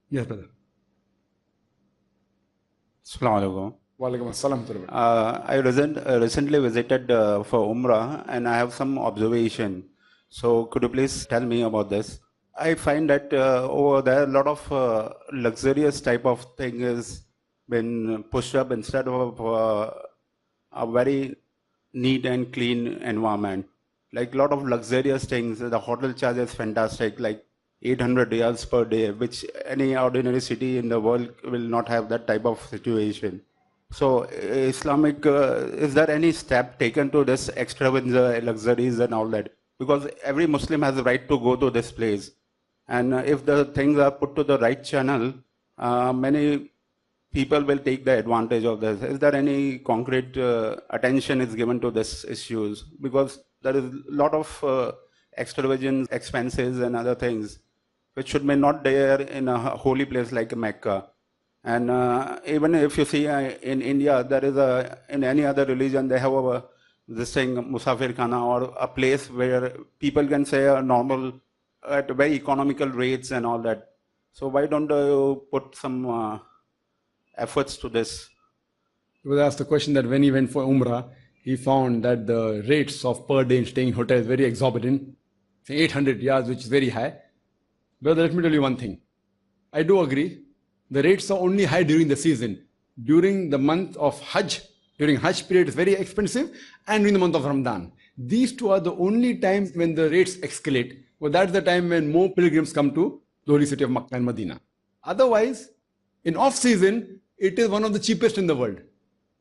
Yes, brother. Assalamu alaikum. Walaikum assalam. I recently visited for Umrah and I have some observation. So could you please tell me about this? I find that over there a lot of luxurious type of thing is been pushed up instead of a very neat and clean environment. Like a lot of luxurious things. The hotel charge is fantastic, like 800 riyals per day, which any ordinary city in the world will not have that type of situation. So, is there any step taken to this extravagance, luxuries, and all that? Because every Muslim has a right to go to this place, and if the things are put to the right channel, many people will take the advantage of this. Is there any concrete attention is given to this issues? Because there is a lot of extravagant expenses and other things which should be not there in a holy place like Mecca. And even if you see in India, there is in any other religion, they have this thing, Musafir Khana, or a place where people can say a normal, at very economical rates and all that. So why don't you put some efforts to this? He was asked the question that when he went for Umrah, he found that the rates of per day in staying in hotels is very exorbitant, say 800 riyals, which is very high. Brother, let me tell you one thing. I do agree. The rates are only high during the season. During the month of Hajj, during Hajj period, it's very expensive, and during the month of Ramadan. These two are the only times when the rates escalate. Well, that's the time when more pilgrims come to the holy city of Makkah and Medina. Otherwise, in off-season, it is one of the cheapest in the world.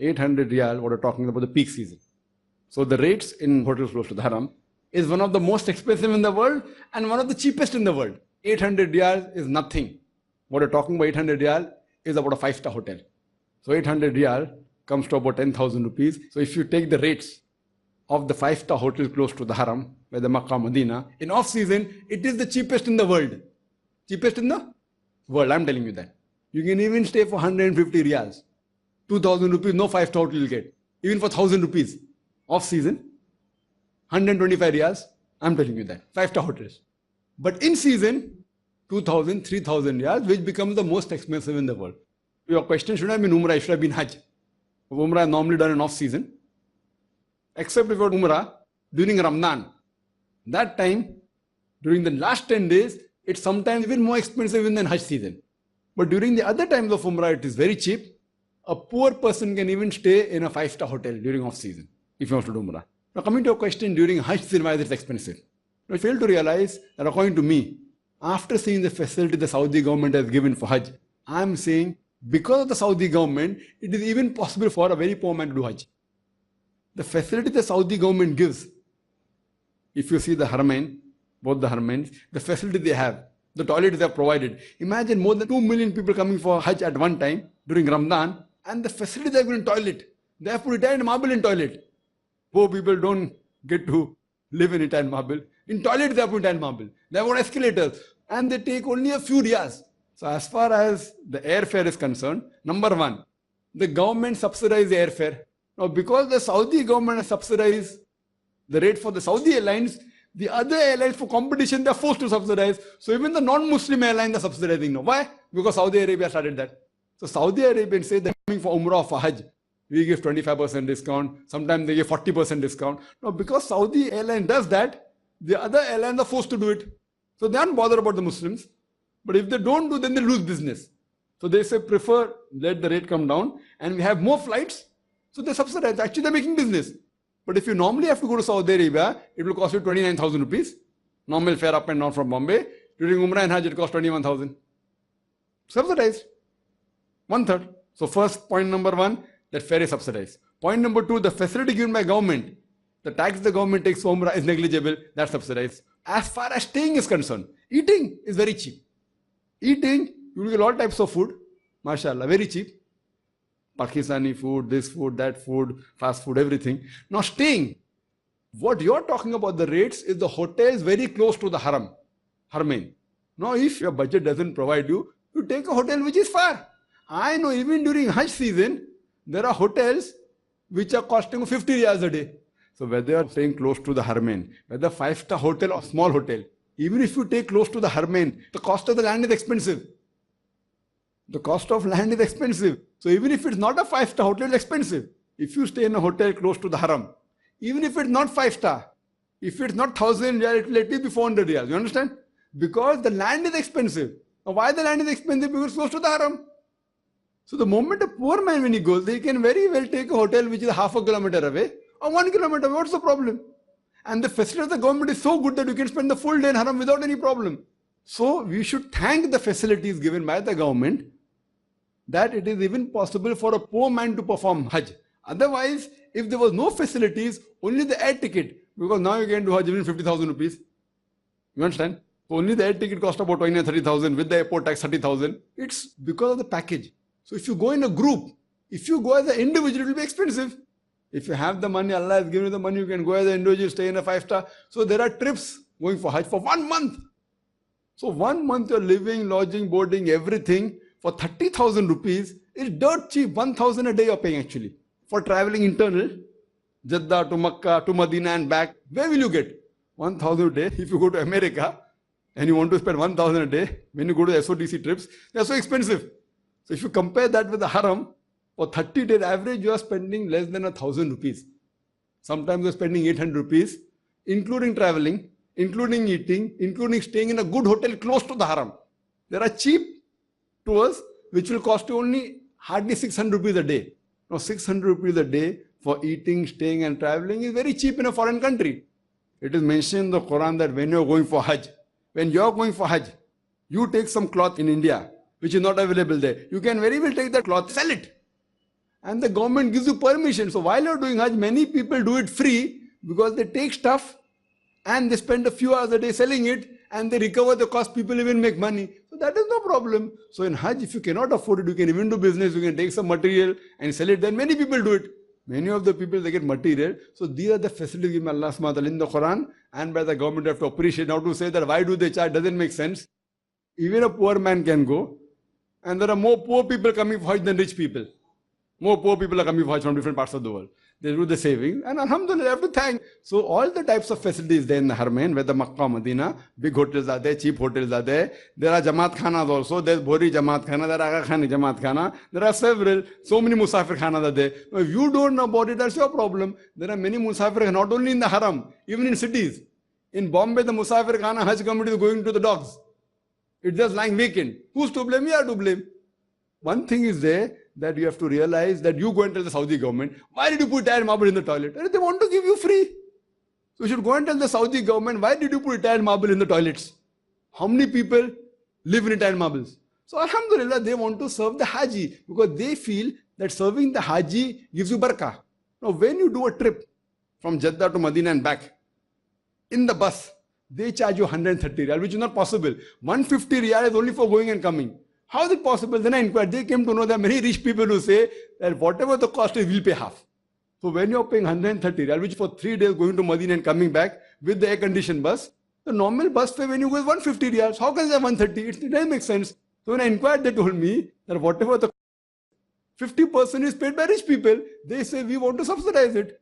800 riyal, what we're talking about the peak season. So the rates in hotels close to the Haram is one of the most expensive in the world and one of the cheapest in the world. 800 riyal is nothing. What we're talking about 800 riyal is about a 5-star hotel. So 800 riyal comes to about 10,000 rupees. So if you take the rates of the 5-star hotels close to the Haram, where the Makkah, Medina, in off-season, it is the cheapest in the world. Cheapest in the world, I'm telling you that. You can even stay for 150 riyals. 2,000 rupees, no 5-star hotel you'll get. Even for 1,000 rupees, off-season, 125 riyals, I'm telling you that. 5-star hotels. But in season, 2,000, 3,000 riyals, which becomes the most expensive in the world. Your question should have been Umrah, it should have been Hajj. Umrah is normally done in off-season. Except if you're Umrah during Ramadan. That time, during the last 10 days, it's sometimes even more expensive than Hajj season. But during the other times of Umrah, it is very cheap. A poor person can even stay in a 5-star hotel during off-season, if you want to do Umrah. Now coming to your question, during Hajj season, why is it expensive? I fail to realize that according to me, after seeing the facility the Saudi government has given for Hajj, I am saying because of the Saudi government, it is even possible for a very poor man to do Hajj. The facility the Saudi government gives, if you see the Haramain, both the Haramains, the facility they have, the toilets they have provided. Imagine more than 2 million people coming for Hajj at one time during Ramadan, and the facility they have given toilet. They have put Italian marble in toilet. Poor people don't get to live in Italian marble. In toilet they have put Italian marble. They have got escalators, and they take only a few riyals. So as far as the airfare is concerned, number one, the government subsidizes the airfare. Now because the Saudi government has subsidized the rate for the Saudi airlines, the other airlines for competition, they are forced to subsidize. So even the non-Muslim airlines are subsidizing now. Why? Because Saudi Arabia started that. So Saudi Arabians say they're coming for Umrah or for Hajj. We give 25% discount. Sometimes they give 40% discount. Now because Saudi airline does that, the other airlines are forced to do it. So they aren't bothered about the Muslims. But if they don't do, then they lose business. So they say prefer let the rate come down and we have more flights. So they subsidize. Actually they're making business. But if you normally have to go to Saudi Arabia, it will cost you 29,000 rupees. Normal fare up and down from Bombay. During Umrah and Hajj, it costs 21,000. Subsidized. 1/3. So first point number one, that fare is subsidized. Point number two, the facility given by government, the tax the government takes for Umrah is negligible. That's subsidized. As far as staying is concerned, eating is very cheap. Eating, you will get all types of food. MashaAllah, very cheap. Pakistani food, this food, that food, fast food, everything. Now staying, what you're talking about the rates is the hotels very close to the Haramain. Now if your budget doesn't provide you, you take a hotel which is far. I know even during Hajj season, there are hotels which are costing 50 riyals a day. So whether you're staying close to the Haramain, whether 5-star hotel or small hotel, even if you take close to the Haramain, the cost of the land is expensive. The cost of land is expensive. So even if it's not a 5-star hotel, it's expensive. If you stay in a hotel close to the haram, even if it's not 5-star, if it's not 1,000 riyal, it will at least be 400 riyals. You understand? Because the land is expensive. Now why the land is expensive? Because it's close to the haram. So the moment a poor man, when he goes, he can very well take a hotel which is half a kilometer away or 1 kilometer away. What's the problem? And the facility of the government is so good that you can spend the full day in haram without any problem. So we should thank the facilities given by the government that it is even possible for a poor man to perform Hajj. Otherwise, if there was no facilities, only the air ticket, because now you can do Hajj even 50,000 rupees. You understand? So only the air ticket cost about 29, 30,000 with the airport tax 30,000. It's because of the package. So if you go in a group, if you go as an individual, it will be expensive. If you have the money, Allah has given you the money, you can go as an individual, stay in a 5-star. So there are trips going for Hajj for 1 month. So 1 month you're living, lodging, boarding, everything for 30,000 rupees is dirt cheap. 1,000 a day you're paying actually. For traveling internal, Jeddah to Makkah to Medina and back, where will you get? 1,000 a day. If you go to America and you want to spend 1,000 a day, when you go to SODC trips, they're so expensive. So if you compare that with the haram, for 30 days average, you are spending less than 1,000 rupees. Sometimes you're spending 800 rupees, including traveling, including eating, including staying in a good hotel close to the haram. There are cheap tours which will cost you only hardly 600 rupees a day. Now 600 rupees a day for eating, staying and traveling is very cheap in a foreign country. It is mentioned in the Quran that when you are going for Hajj, you take some cloth in India which is not available there. You can very well take that cloth, sell it. And the government gives you permission. So while you are doing Hajj, many people do it free because they take stuff and they spend a few hours a day selling it and they recover the cost. People even make money. So that is no problem. So in Hajj, if you cannot afford it, you can even do business. You can take some material and sell it. Then many people do it. Many of the people, they get material. So these are the facilities given by Allah subhanahu wa ta'ala in the Quran and by the government. You have to appreciate. Now to say that why do they charge doesn't make sense. Even a poor man can go. And there are more poor people coming for Hajj than rich people. More poor people are coming for Hajj from different parts of the world. They do the saving and alhamdulillah, I have to thank. So all the types of facilities there in the Haramain, whether Makkah, Medina, big hotels are there, cheap hotels are there. There are Jamaat Khanas also. There's Bhori Jamaat Khana, there are Aga Khani Jamaat Khana. There are several, so many Musafir Khanas are there. Now, if you don't know about it, that's your problem. There are many Musafir, not only in the Haram, even in cities. In Bombay, the Musafir Khana Hajj committee is going to the dogs. It's just lying vacant. Who's to blame? You are to blame. One thing is there, that you have to realize that you go and tell the Saudi government, why did you put tile marble in the toilet? They want to give you free. So you should go and tell the Saudi government, why did you put tile marble in the toilets? How many people live in tile marbles? So alhamdulillah, they want to serve the Haji because they feel that serving the Haji gives you barakah. Now when you do a trip from Jeddah to Medina and back, in the bus, they charge you 130 riyal, which is not possible. 150 riyal is only for going and coming. How is it possible? Then I inquired. They came to know that many rich people who say that whatever the cost is, we'll pay half. So when you're paying 130 riyal, which for 3 days going to Medina and coming back with the air-conditioned bus, the normal bus fare when you go is 150 riyals. How can they have 130? It doesn't make sense. So when I inquired, they told me that whatever the 50% is paid by rich people, they say we want to subsidize it.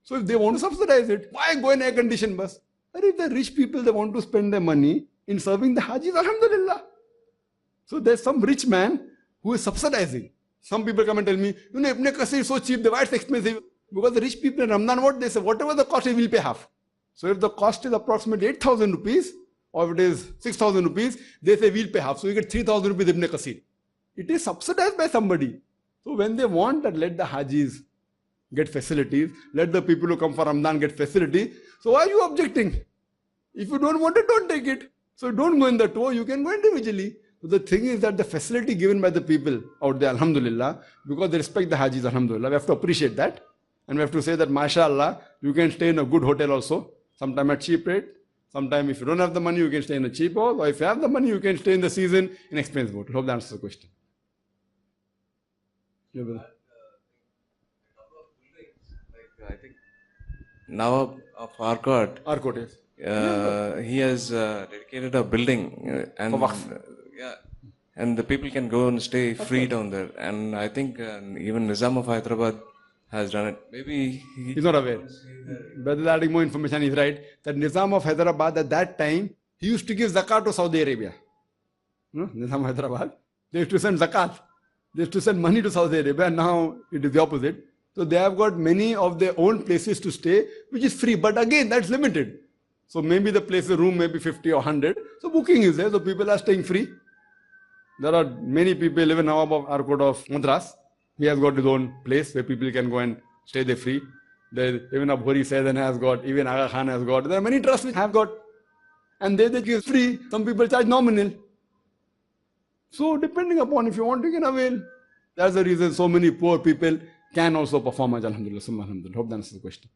So if they want to subsidize it, why go in air-conditioned bus? But if the rich people, they want to spend their money in serving the Hajis, alhamdulillah. So there's some rich man who is subsidizing. Some people come and tell me, you know, Ibn Qasir is so cheap, why it's expensive? Because the rich people in Ramadan, what they say, whatever the cost is, we'll pay half. So if the cost is approximately 8,000 rupees, or if it is 6,000 rupees, they say we'll pay half. So you get 3,000 rupees Ibn Qasir. It is subsidized by somebody. So when they want that, let the Hajis get facilities, let the people who come for Ramadan get facility. So why are you objecting? If you don't want it, don't take it. So don't go in the tour, you can go individually. So the thing is that the facility given by the people out there, alhamdulillah, because they respect the Hajis, alhamdulillah, we have to appreciate that. And we have to say that, mashallah, you can stay in a good hotel also, sometime at cheap rate. Sometime if you don't have the money, you can stay in a cheap hotel. Or if you have the money, you can stay in the season in expensive hotel. Hope that answers the question. Yeah, brother. I think now of Arcot, yes. he has dedicated a building and yeah, and the people can go and stay free down there. And I think even Nizam of Hyderabad has done it. Maybe he's not aware. Brother adding more information, he's right. That Nizam of Hyderabad at that time, he used to give zakat to Saudi Arabia. No? Nizam of Hyderabad. They used to send zakat. They used to send money to Saudi Arabia, and now it is the opposite. So they have got many of their own places to stay, which is free. But again, that's limited. So maybe the place, the room may be 50 or 100. So booking is there, so people are staying free. There are many people, even Nawab of Arcot of Madras, he has got his own place where people can go and stay there free. There, even Abhori Sayyidin has got, even Aga Khan has got. There are many trusts which have got. And they give free. Some people charge nominal. So depending upon if you want, you can avail. That's the reason so many poor people can also perform Hajj, alhamdulillah, summa alhamdulillah. Hope that answers the question.